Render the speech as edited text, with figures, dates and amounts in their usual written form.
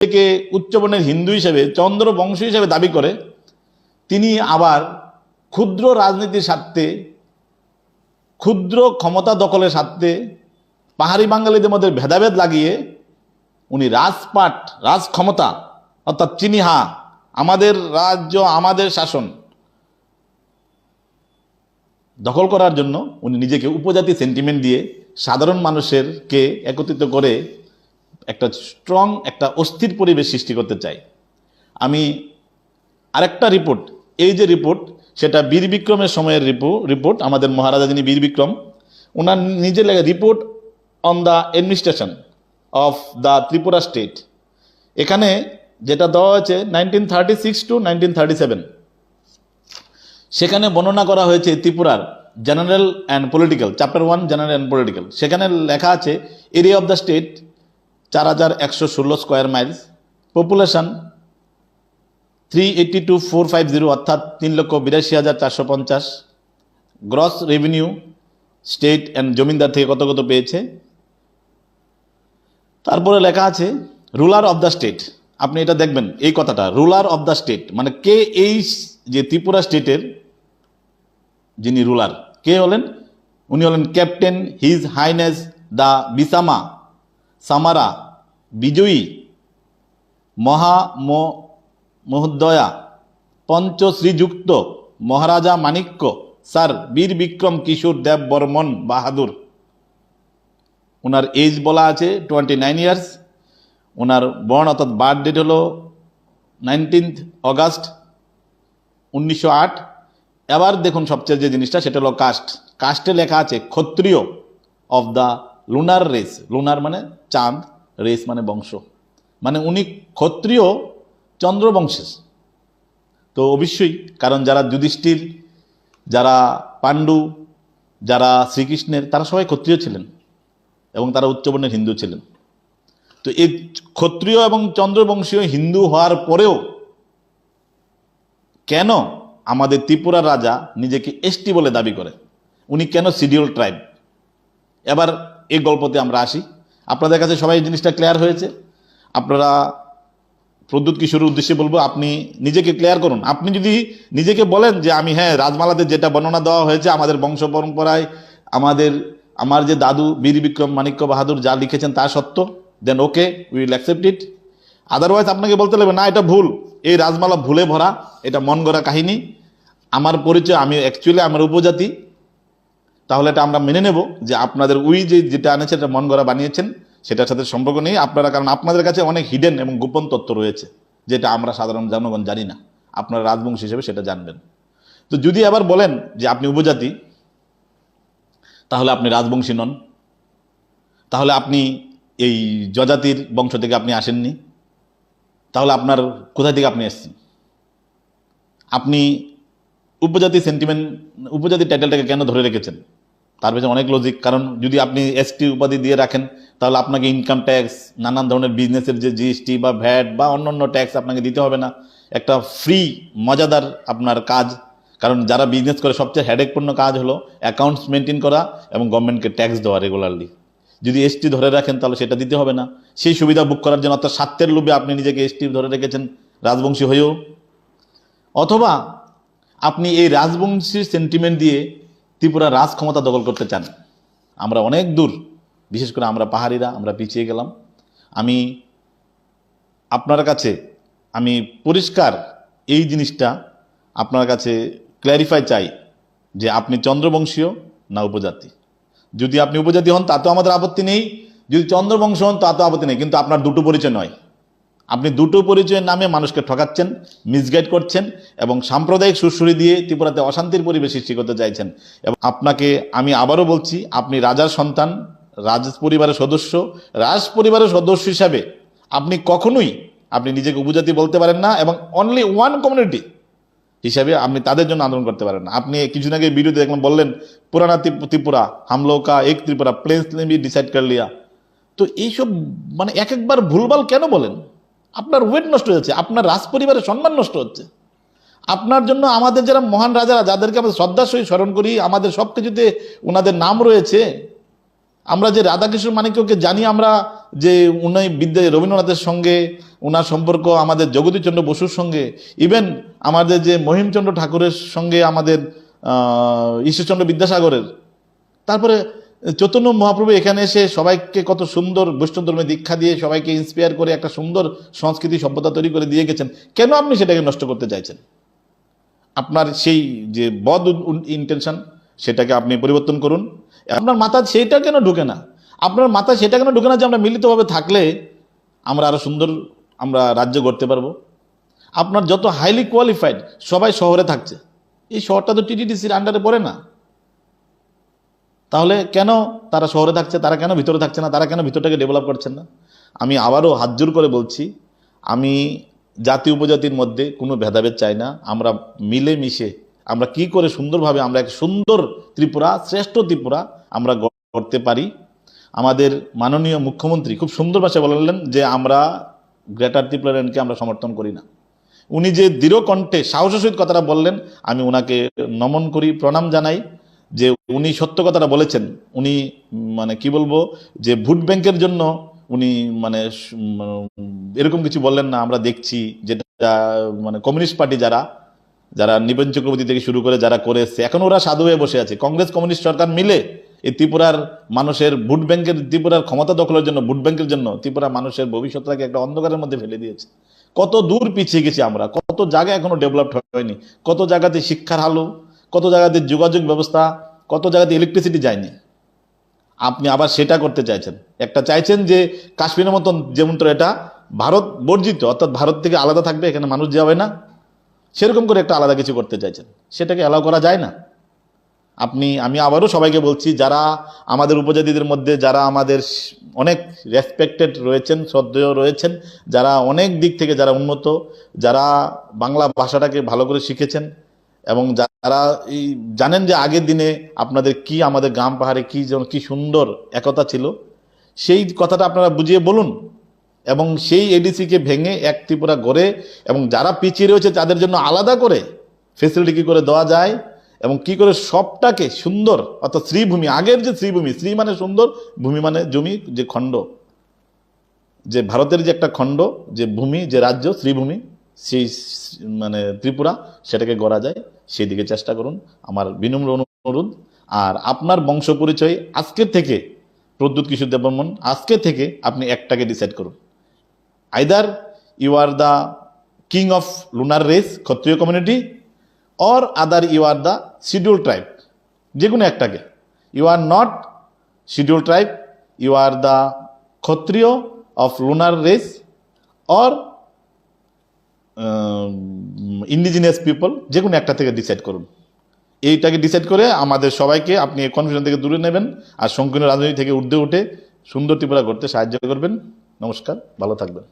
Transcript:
থেকে উচ্চবর্ণের হিন্দু হিসেবে চন্দ্রবংশ হিসেবে দাবি করে, তিনি আবার ক্ষুদ্র রাজনীতির স্বার্থে, ক্ষুদ্র ক্ষমতা দখলের স্বার্থে পাহাড়ি বাঙালিদের মধ্যে ভেদাভেদ লাগিয়ে উনি রাজপাট, রাজ ক্ষমতা অর্থাৎ চিনিহা, আমাদের রাজ্য আমাদের শাসন দখল করার জন্য উনি নিজেকে উপজাতি সেন্টিমেন্ট দিয়ে সাধারণ মানুষেরকে একত্রিত করে একটা স্ট্রং, একটা অস্থির পরিবেশ সৃষ্টি করতে চাই। আমি আরেকটা রিপোর্ট, এই যে রিপোর্ট, সেটা বীর বিক্রমের সময়ের রিপোর্ট, আমাদের মহারাজা যিনি বীর বিক্রম, ওনার নিজের লেখা report on the administration of the Tripura state. এখানে যেটা দেওয়া হয়েছে 1936 to 1937, সেখানে বর্ণনা করা হয়েছে ত্রিপুরার general and political, chapter 1 general and political. সেখানে লেখা আছে area of the state 4116 square Miles, population 382,450 অর্থাৎ 3,82,450, গ্রস রেভিনিউ স্টেট অ্যান্ড জমিনদার থেকে কত কত পেয়েছে। তারপরে লেখা আছে রুলার অফ দ্য স্টেট। আপনি এটা দেখবেন, এই কথাটা রুলার অফ দ্য স্টেট মানে কে, এই যে ত্রিপুরা স্টেটের যিনি রুলার, কে হলেন? উনি হলেন ক্যাপ্টেন হিজ হাইনেস দ্য বিসামা সামারা বিজয়ী মহোদয়া পঞ্চ শ্রীযুক্ত মহারাজা মাণিক্য স্যার বীর বিক্রম কিশোর দেব বর্মন বাহাদুর। ওনার এজ বলা আছে 29 ইয়ার্স। ওনার বর্ণ অর্থাৎ বার্থ ডেট হলো 19 অগাস্ট 1908। এবার দেখুন সবচেয়ে যে জিনিসটা, সেটা হলো কাস্ট। কাস্টে লেখা আছে ক্ষত্রিয় of the lunar race. Lunar মানে চাঁদ, রেস মানে বংশ, মানে উনি ক্ষত্রিয় চন্দ্রবংশের। তো অবশ্যই, কারণ যারা যুধিষ্ঠির, যারা পাণ্ডু, যারা শ্রীকৃষ্ণের, তারা সবাই ক্ষত্রিয় ছিলেন এবং তারা উচ্চবর্ণের হিন্দু ছিলেন। তো এই ক্ষত্রিয় এবং চন্দ্রবংশীয় হিন্দু হওয়ার পরেও কেন আমাদের ত্রিপুরার রাজা নিজেকে এসটি বলে দাবি করে? উনি কেন শিডিউল ট্রাইব? এবার এই গল্পতে আমরা আসি। আপনাদের কাছে সবাই এই জিনিসটা ক্লিয়ার হয়েছে? আপনারা প্রদ্যুৎ কিশোরের উদ্দেশ্যে বলবো, আপনি নিজেকে ক্লিয়ার করুন। আপনি যদি নিজেকে বলেন যে আমি হ্যাঁ রাজমালাতে যেটা বর্ণনা দেওয়া হয়েছে আমাদের বংশ পরম্পরায়, আমার যে দাদু বীর বিক্রম মাণিক্য বাহাদুর যা লিখেছেন তা সত্য, then okay, we will accept it. Otherwise আপনাকে বলতে লাগবে না এটা ভুল, এই রাজমালা ভুলে ভরা, এটা মন গড়া কাহিনী, আমার পরিচয় আমি অ্যাকচুয়ালি আমার উপজাতি, তাহলে এটা আমরা মেনে নেব যে আপনাদের যেটা আনেছে এটা মন গড়া বানিয়েছেন, সেটার সাথে সম্পর্ক নেই আপনারা, কারণ আপনাদের কাছে অনেক হিডেন এবং গোপন তথ্য রয়েছে যেটা আমরা সাধারণ জনগণ জানি না, আপনারা রাজবংশী হিসেবে সেটা জানবেন। তো যদি আবার বলেন যে আপনি উপজাতি, তাহলে আপনি রাজবংশী নন, তাহলে আপনি এই জজাতির বংশ থেকে আপনি আসেননি, তাহলে আপনার কোথা থেকে আপনি এসেছেন? আপনি উপজাতি সেন্টিমেন্ট, উপজাতি টাইটেলটাকে কেন ধরে রেখেছেন? তার পেছনে অনেক লজিক। কারণ যদি আপনি এসটি উপাধি দিয়ে রাখেন, তাহলে আপনাকে ইনকাম ট্যাক্স, নানান ধরনের বিজনেসের যে জিএসটি বা ভ্যাট বা অন্যান্য ট্যাক্স আপনাকে দিতে হবে না। একটা ফ্রি মজাদার আপনার কাজ। কারণ যারা বিজনেস করে সবচেয়ে হেডেকপূর্ণ কাজ হলো অ্যাকাউন্টস মেনটেন করা এবং গভর্নমেন্টকে ট্যাক্স দেওয়া রেগুলারলি। যদি এসটি ধরে রাখেন তাহলে সেটা দিতে হবে না। সেই সুবিধা বুক করার জন্য, অর্থাৎ স্বার্থের লোভে আপনি নিজেকে এসটি ধরে রেখেছেন রাজবংশী হয়েও। অথবা আপনি এই রাজবংশীর সেন্টিমেন্ট দিয়ে ত্রিপুরা রাজ ক্ষমতা দখল করতে চান। আমরা অনেক দূর, বিশেষ করে আমরা পাহাড়িরা, আমরা পিছিয়ে গেলাম। আমি আপনার কাছে আমি পরিষ্কার এই জিনিসটা আপনার কাছে ক্ল্যারিফাই চাই যে আপনি চন্দ্রবংশীয় না উপজাতি। যদি আপনি উপজাতি হন তাতেও আমাদের আপত্তি নেই, যদি চন্দ্রবংশ হন তাতেও আপত্তি নেই, কিন্তু আপনার দুটো পরিচয় নয়। আপনি দুটো পরিচয়ের নামে মানুষকে ঠকাচ্ছেন, মিসগাইড করছেন এবং সাম্প্রদায়িক সুরসুরি দিয়ে ত্রিপুরাতে অশান্তির পরিবেশ সৃষ্টি করতে চাইছেন। এবং আপনাকে আমি আবারও বলছি, আপনি রাজার সন্তান, রাজ পরিবারের সদস্য হিসাবে আপনি কখনোই আপনি নিজেকে উপজাতি বলতে পারেন না, এবং অনলি ওয়ান কমিউনিটি হিসাবে আপনি তাদের জন্য আন্দোলন করতে পারেন না। আপনি কিছুদিন আগে ভিডিওতে দেখলাম, বললেন পুরানা ত্রিপুরা হামলোকা এক ত্রিপুরা প্লেন্স ডিসাইড কর লিয়া। তো এইসব মানে একবার ভুলভাল কেন বলেন? আপনার ওয়েট নষ্ট হচ্ছে, আপনার রাজ পরিবারের সম্মান নষ্ট হচ্ছে। আপনার জন্য আমাদের যারা মহান রাজারা, যাদেরকে আমরা শ্রদ্ধার সহিত স্মরণ করি, আমাদের সব কিছুতে ওনাদের নাম রয়েছে, আমরা যে রাধাকিশোর মানিক্যকে জানি আমরা, যে উনি রবীন্দ্রনাথের সঙ্গে ওনার সম্পর্ক, আমাদের জগদীশচন্দ্র বসুর সঙ্গে, ইভেন আমাদের যে মহিমচন্দ্র ঠাকুরের সঙ্গে আমাদের ঈশ্বরচন্দ্র বিদ্যাসাগরের, তারপরে চৈতন্য মহাপ্রভু এখানে এসে সবাইকে কত সুন্দর বৈষ্ণব ধর্মে দীক্ষা দিয়ে সবাইকে ইন্সপায়ার করে একটা সুন্দর সংস্কৃতি সভ্যতা তৈরি করে দিয়ে গেছেন। কেন আপনি সেটাকে নষ্ট করতে চাইছেন? আপনার সেই যে বদ ইন্টেনশন, সেটাকে আপনি পরিবর্তন করুন। আপনার মাথায় সেটা কেন ঢুকে না? আপনার মাথায় সেটা কেন ঢুকে না যে আমরা মিলিতভাবে থাকলে আমরা আরো সুন্দর আমরা রাজ্য গড়তে পারবো? আপনার যত হাইলি কোয়ালিফাইড সবাই শহরে থাকছে, এই শহরটা তো টিটিডিসির আন্ডারে পড়ে না। তাহলে কেন তারা শহরে থাকছে, তারা কেন ভিতরে থাকছে না, তারা কেন ভিতরটাকে ডেভেলপ করছেন না? আমি আবারও হাত জোর করে বলছি, আমি জাতি উপজাতির মধ্যে কোনো ভেদাভেদ চাই না। আমরা মিলে মিশে আমরা কি করে সুন্দরভাবে আমরা এক সুন্দর ত্রিপুরা, শ্রেষ্ঠ ত্রিপুরা আমরা করতে পারি। আমাদের মাননীয় মুখ্যমন্ত্রী খুব সুন্দর ভাষায় বললেন যে আমরা গ্রেটার ত্রিপুরাকে আমরা সমর্থন করি না। উনি যে দৃঢ় কণ্ঠে সাহসের সহিত কথাটা বললেন, আমি ওনাকে নমন করি, প্রণাম জানাই, যে উনি সত্য কথাটা বলেছেন। উনি মানে কি বলবো, যে ভোট ব্যাংকের জন্য উনি মানে এরকম কিছু বললেন না। আমরা দেখছি যেটা মানে কমিউনিস্ট পার্টি যারা যারা নিপেন চক্রবর্তী থেকে শুরু করে যারা করে এসছে, এখন ওরা সাধু হয়ে বসে আছে। কংগ্রেস কমিউনিস্ট সরকার মিলে এই ত্রিপুরার মানুষের ভোট ব্যাংকের, ত্রিপুরার ক্ষমতা দখলের জন্য, ভোট ব্যাংকের জন্য ত্রিপুরা মানুষের ভবিষ্যৎটাকে একটা অন্ধকারের মধ্যে ফেলে দিয়েছে। কত দূর পিছিয়ে গেছি আমরা, কত জায়গায় এখনো ডেভেলপড হয়নি, কত জায়গাতে শিক্ষার আলো, কত জায়গাতে যোগাযোগ ব্যবস্থা, কত জায়গাতে ইলেকট্রিসিটি যায়নি। আপনি আবার সেটা করতে চাইছেন। একটা চাইছেন যে কাশ্মীরের মতন, যেমন তো এটা ভারত বর্জিত, অর্থাৎ ভারত থেকে আলাদা থাকবে, এখানে মানুষ যাবে না, সেরকম করে একটা আলাদা কিছু করতে চাইছেন। সেটাকে অ্যালাউ করা যায় না। আমি আবারও সবাইকে বলছি, যারা আমাদের উপজাতিদের মধ্যে যারা আমাদের অনেক রেসপেক্টেড রয়েছেন, শ্রদ্ধেয় রয়েছেন, যারা অনেক দিক থেকে যারা উন্নত, যারা বাংলা ভাষাটাকে ভালো করে শিখেছেন, এবং যারা এই জানেন যে আগের দিনে আপনাদের কি, আমাদের গ্রাম পাহাড়ে কি সুন্দর একতা ছিল, সেই কথাটা আপনারা বুঝিয়ে বলুন। এবং সেই এডিসিকে ভেঙে এক ত্রিপুরা গড়ে, এবং যারা পিছিয়ে রয়েছে তাদের জন্য আলাদা করে ফেসিলিটি কি করে দেওয়া যায়, এবং কি করে সবটাকে সুন্দর, অর্থাৎ শ্রীভূমি, আগের যে শ্রীভূমি, শ্রী মানে সুন্দর, ভূমি মানে জমি, যে খণ্ড, যে ভারতের যে একটা খণ্ড, যে ভূমি, যে রাজ্য, শ্রীভূমি, সেই মানে ত্রিপুরা, সেটাকে গড়া যায়, সেই দিকে চেষ্টা করুন, আমার বিনম্র অনুরোধ। আর আপনার বংশ পরিচয় আজকের থেকে, প্রদ্যুৎ কিশোর দেববর্মন, আজকে থেকে আপনি একটাকে ডিসাইড করুন। Either you are the king of lunar race, Kshatriya community, or other you are the schedule tribe, যে কোনো একটাকে। You are not schedule tribe, you are the Kshatriya of lunar race, or indigenous people, যে কোনো একটা থেকে decide করুন। এইটাকে decide করে আমাদের সবাইকে আপনি এই কনফিউশন থেকে দূরে নেবেন, আর সংকীর্ণ রাজনীতি থেকে ঊর্ধ্বে উঠে সুন্দর ত্রিপুরা করতে সাহায্য করবেন। নমস্কার, ভালো থাকবেন।